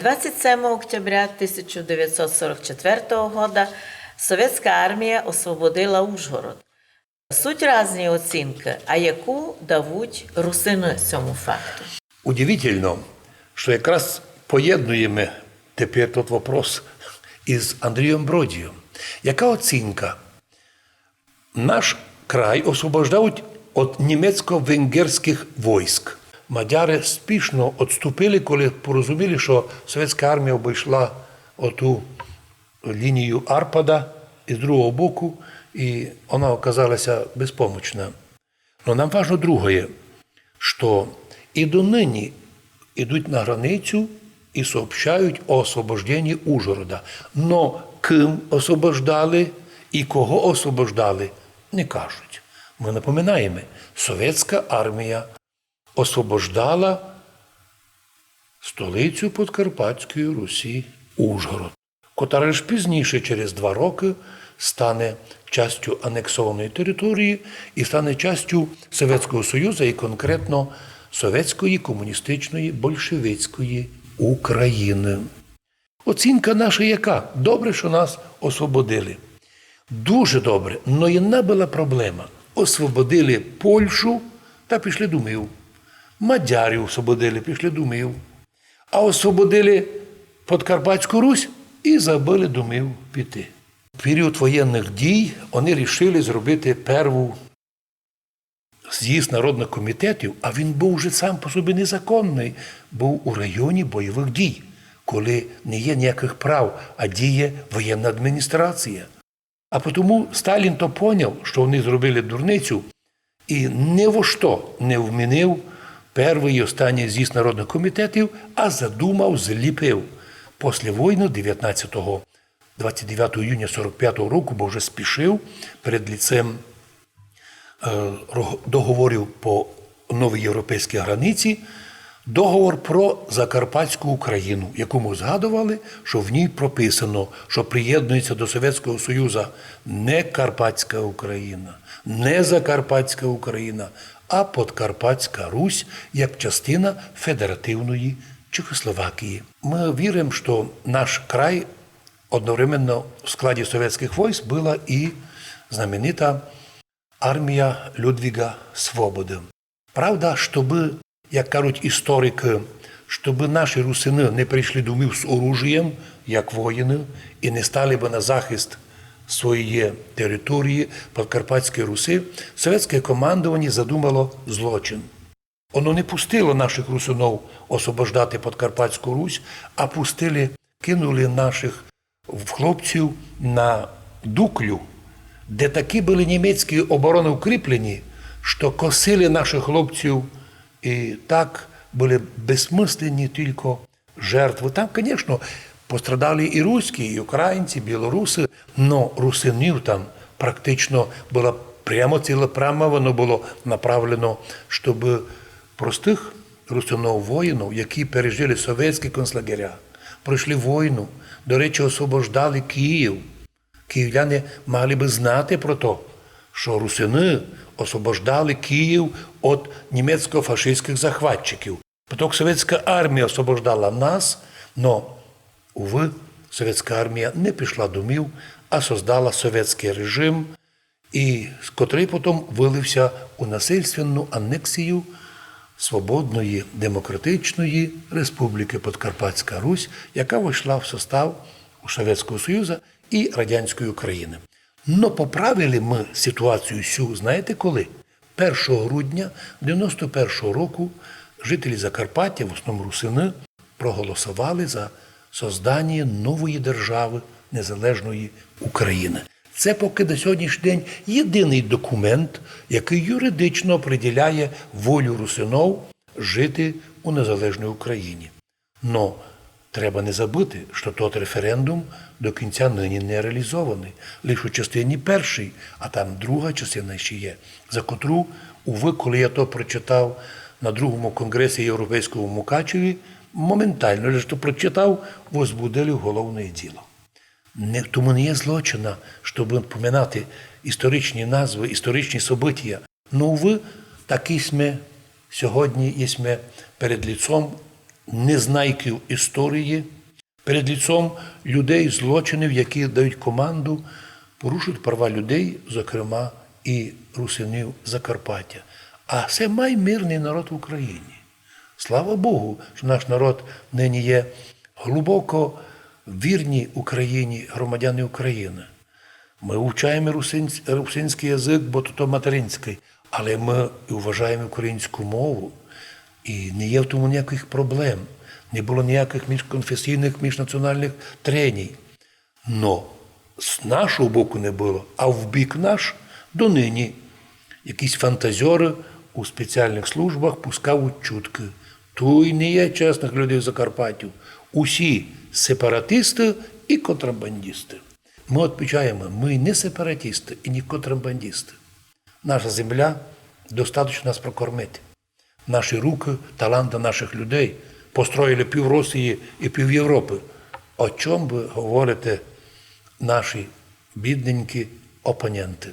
27 октября 1944 года Совєтська армія освободила Ужгород. Суть різні оцінки, а яку давуть русини цьому факту? Удивительно, що якраз поєднуємо тепер тут вопрос із Андрієм Бродієм. Яка оцінка? Наш край освобождають від німецько-венгерських військ. Мадяри спішно відступили, коли порозуміли, що совєтська армія обійшла оту лінію Арпада із другого боку, і вона оказалася безпомічна. Но нам важно другое, що і донині йдуть на границю і сообщають о освобожденні Ужгорода. Но ким освобождали і кого освобождали, не кажуть. Ми напоминаємо, совєтська армія освобождала столицю Подкарпатської Русі Ужгород, котра ж пізніше, через 2 роки, стане частю анексованої території і стане частю Совєтського Союзу і конкретно Совєтської комуністичної большевицької України. Оцінка наша яка? Добре, що нас освободили. Дуже добре, але одна була проблема. Освободили Польщу та пішли до миру. Мадярів освободили, пішли до миру. А освободили Подкарпатську Русь і забили до миру піти. В період воєнних дій вони вирішили зробити перший з'їзд народних комітетів, а він був вже сам по собі незаконний, був у районі бойових дій, коли не є ніяких прав, а діє воєнна адміністрація. А тому Сталін то поняв, що вони зробили дурницю, і ні во що не вмінив перший і останній з'їзд народних комітетів, а задумав, зліпив. Після війни 29 июня 45 року, бо вже спішив перед ліцем договорів по новій європейській границі, договор про Закарпатську Україну, яку ми згадували, що в ній прописано, що приєднується до Совєтського Союзу не Карпатська Україна, не Закарпатська Україна, а Подкарпатська Русь як частина федеративної Чехословакії. Ми віримо, що наш край одновременно в складі совєтських військ була і знаменита армія Людвіга Свободи. Правда, щоб, як кажуть історики, щоб наші русини не прийшли до миру з оружієм, як воїни, і не стали би на захист своєї території Подкарпатської Руси, совєтське командування задумало злочин. Воно не пустило наших русинов освобождати Подкарпатську Русь, а кинули наших хлопців на Дуклю, де такі були німецькі оборони укріплені, що косили наших хлопців, і так були безсмислені тільки жертви. Там, звісно, пострадали і руські, і українці, і білоруси, але русинів там практично було прямо цілеспрямовано було направлено, щоб простих русинов-воїнів, які пережили совєтські концлагеря, пройшли війну, до речі, освобождали Київ. Київляни мали би знати про те, що русини освобождали Київ від німецько-фашистських захватчиків. Потім совєтська армія освобождала нас, але, уви, совєтська армія не пішла до миру, а создала совєтський режим, і котрий потім вилився у насильственну анексію свободної демократичної республіки Подкарпатська Русь, яка вийшла в состав Совєтського Союзу і Радянської України. Но поправили ми ситуацію цю, знаєте коли? 1 грудня 1991 року жителі Закарпаття, в основному русини, проголосували за создання нової держави незалежної України. Це поки до сьогоднішній день єдиний документ, який юридично определяє волю русинов жити у незалежній Україні. Но треба не забути, що той референдум до кінця нині не реалізований. Лише у частині першій, а там друга частина ще є, за котру, уви, коли я то прочитав на другому конгресі Європейського в Мукачеві, моментально, лише то прочитав, возбудили головне діло. Тому не є злочина, щоб поминати історичні назви, історичні события. Ну, ви такі сме сьогодні є перед лицом незнайків історії, перед лицом людей, злочинів, які дають команду, порушують права людей, зокрема і русинів Закарпаття. А це май мирний народ в Україні. Слава Богу, що наш народ нині є глибоко вірні Україні, громадяни України. Ми вивчаємо русинський язик, бо то материнський, але ми вважаємо українську мову. І не є в тому ніяких проблем. Не було ніяких міжконфесійних, міжнаціональних треній. Но з нашого боку не було, а в бік наш донині якісь фантазьори у спеціальних службах пускають чутки. Тут не є чесних людей в Закарпаттю. Усі сепаратисти і контрабандисти. Ми відповідаємо, ми не сепаратисти і не контрабандисти. Наша земля достатньо нас прокормити. Наші руки, таланти наших людей построїли пів Росії і пів Європи. О чому ви говорите наші бідненькі опоненти?